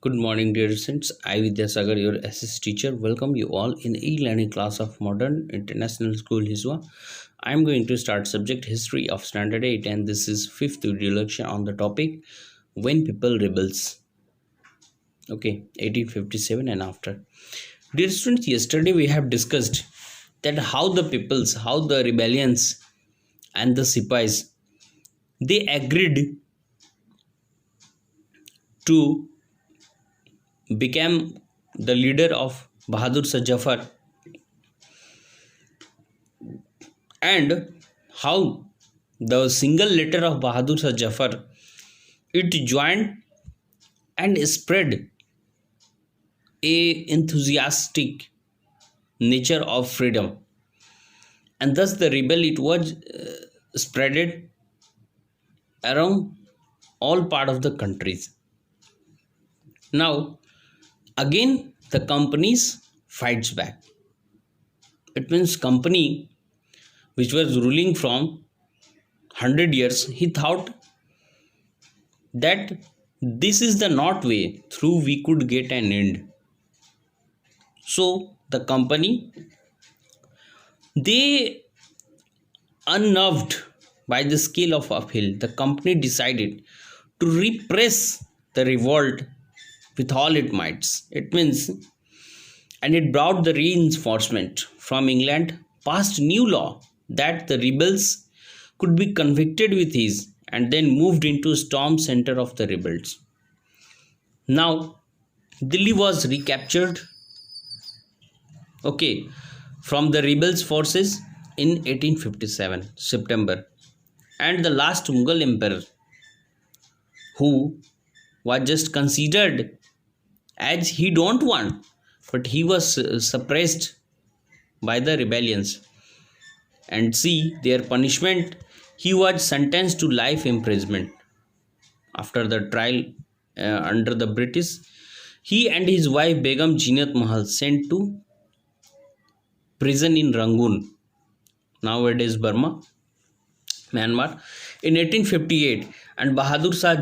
Good morning, dear students. I, Vidyasagar, your SS teacher, welcome you all in e-learning class of Modern International School Hiswa. I am going to start subject history of standard 8 and this is fifth video lecture on the topic when people rebels. Okay, 1857 and after. Dear students, yesterday we have discussed that how the rebellions and the sipais, they agreed to become the leader of Bahadur Shah Jafar, and how the single letter of Bahadur Shah Jafar, it joined and spread a enthusiastic nature of freedom, and thus the rebel it was spreaded around all part of the countries. Now again the companies fights back. It means company which was ruling from 100 years, he thought that this is the not way through we could get an end. So the company, they unnerved by the scale of uphill, the company decided to repress the revolt with all its mights. It means, and it brought the reinforcement from England, passed new law that the rebels could be convicted with ease and then moved into storm center of the rebels. Now Delhi was recaptured, okay, from the rebels forces in 1857 September, and the last Mughal emperor, who was just considered as he don't want, but he was suppressed by the rebellions, and see their punishment, he was sentenced to life imprisonment after the trial under the British. He and his wife Begum Jinat Mahal sent to prison in Rangoon, nowadays Burma, Myanmar, in 1858, and Bahadur Shah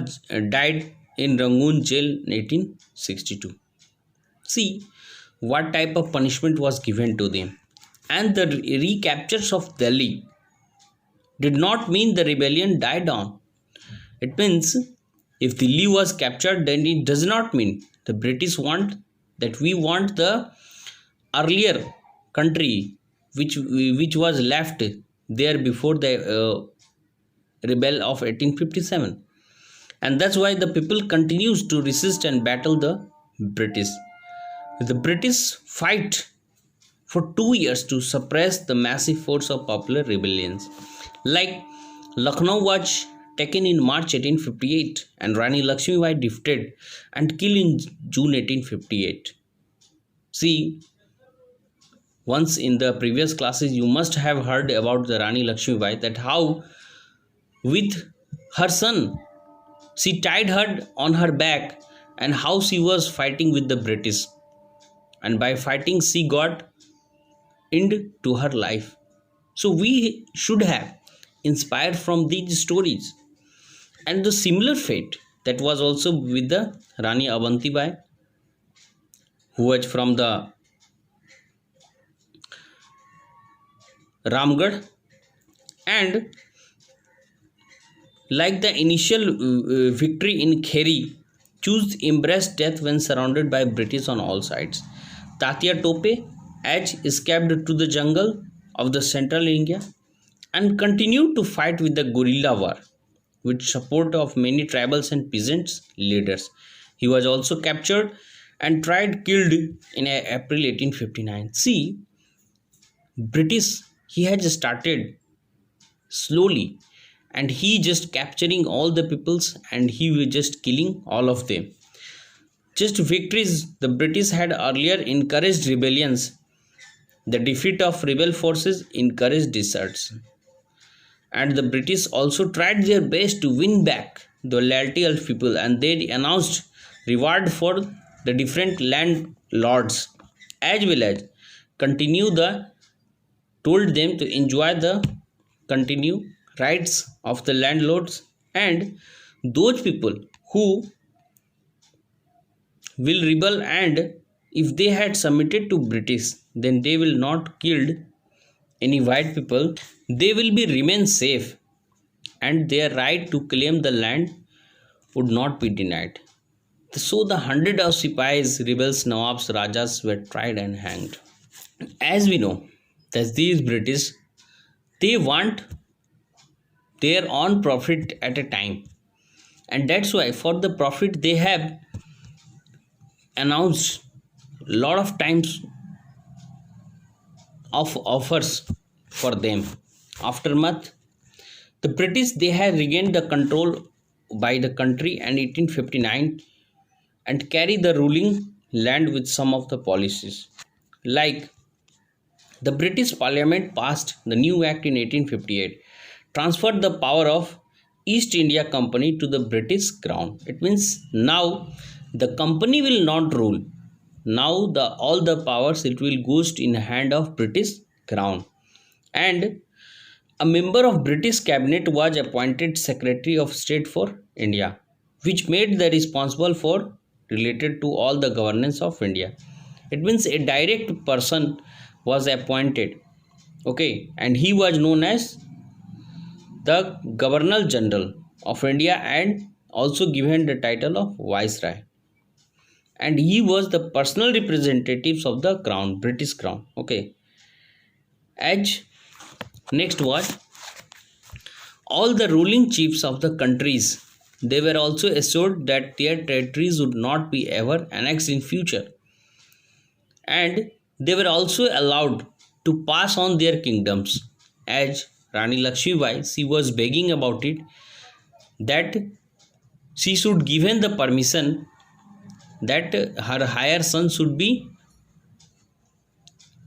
died in Rangoon jail in 1862. See what type of punishment was given to them. And the recaptures of Delhi did not mean the rebellion died down. It means if Delhi was captured, then it does not mean the British want that we want the earlier country which was left there before the rebel of 1857, and that's why the people continues to resist and battle the British. The British fight for 2 years to suppress the massive force of popular rebellions. Like Lucknow was taken in March 1858 and Rani Lakshmi Bai defeated and killed in June 1858. See, once in the previous classes you must have heard about the Rani Lakshmi Bai, that how with her son she tied her on her back and how she was fighting with the British, and by fighting she got end to her life. So we should have inspired from these stories. And the similar fate that was also with the Rani Avanti Bai, who was from the Ramgarh, and like the initial victory in Kheri, chose embraced death when surrounded by British on all sides. Tatia Tope Edge escaped to the jungle of the central India and continued to fight with the guerrilla war with support of many tribals and peasants leaders. He was also captured and tried killed in April 1859. See, British, he had started slowly and he just capturing all the peoples and he was just killing all of them. Just victories the British had earlier encouraged rebellions. The defeat of rebel forces encouraged deserts, and the British also tried their best to win back the loyalty of people, and they announced reward for the different landlords, as well as continue the told them to enjoy the continue rights of the landlords, and those people who will rebel, and if they had submitted to British, then they will not killed any white people. They will be remain safe, and their right to claim the land would not be denied. So the hundred of Sipais, rebels, Nawabs, Rajas were tried and hanged. As we know, that these British, they want their own profit at a time, and that's why for the profit they have announced lot of times of offers for them. Aftermath, the British, they had regained the control by the country in 1859 and carry the ruling land with some of the policies. Like the British Parliament passed the new act in 1858, transferred the power of East India Company to the British Crown. It means now the company will not rule. Now the all the powers, it will goes in hand of British Crown. And a member of British cabinet was appointed Secretary of State for India, which made the responsible for related to all the governance of India. It means a direct person was appointed. Okay, and he was known as the Governor General of India and also given the title of Viceroy. And he was the personal representatives of the crown, British crown. Okay. As next was all the ruling chiefs of the countries, they were also assured that their territories would not be ever annexed in future, and they were also allowed to pass on their kingdoms. As Rani Lakshmibai, she was begging about it, that she should given the permission that her higher son should be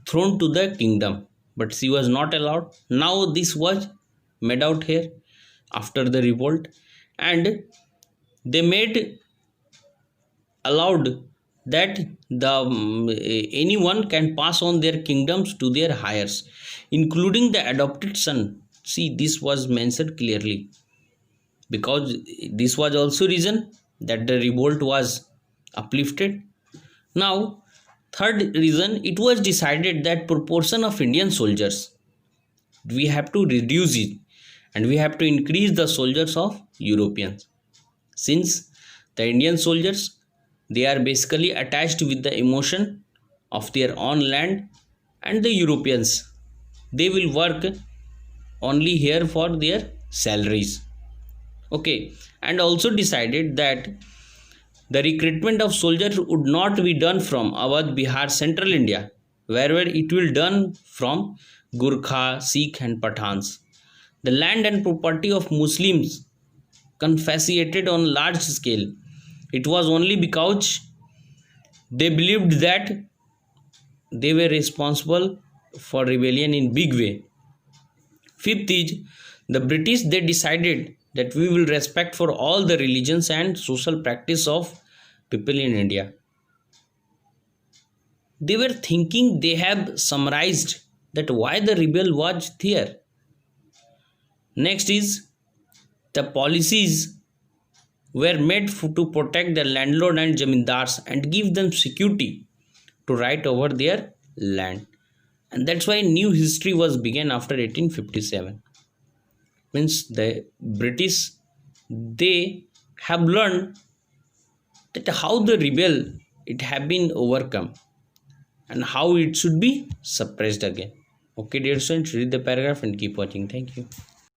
thrown to the kingdom, but she was not allowed. Now this was made out here after the revolt, and they made allowed that the anyone can pass on their kingdoms to their heirs, including the adopted son. See, this was mentioned clearly, because this was also reason that the revolt was uplifted. Now, third reason, it was decided that proportion of Indian soldiers, we have to reduce it, and we have to increase the soldiers of Europeans, since the Indian soldiers, they are basically attached with the emotion of their own land, and the Europeans, they will work only here for their salaries. Okay, and also decided that the recruitment of soldiers would not be done from Awadh, Bihar, Central India, wherever it will done from Gurkha, Sikh and Pathans. The land and property of Muslims confiscated on large scale. It was only because they believed that they were responsible for rebellion in big way. Fifth is the British, they decided that we will respect for all the religions and social practice of people in India. They were thinking, they have summarized that why the rebel was there. Next is the policies were made to protect the landlord and zamindars and give them security to right over their land. And that's why new history was began after 1857. Means the British, they have learned that how the rebel, it have been overcome and how it should be suppressed again. Okay, dear students, read the paragraph and keep watching. Thank you.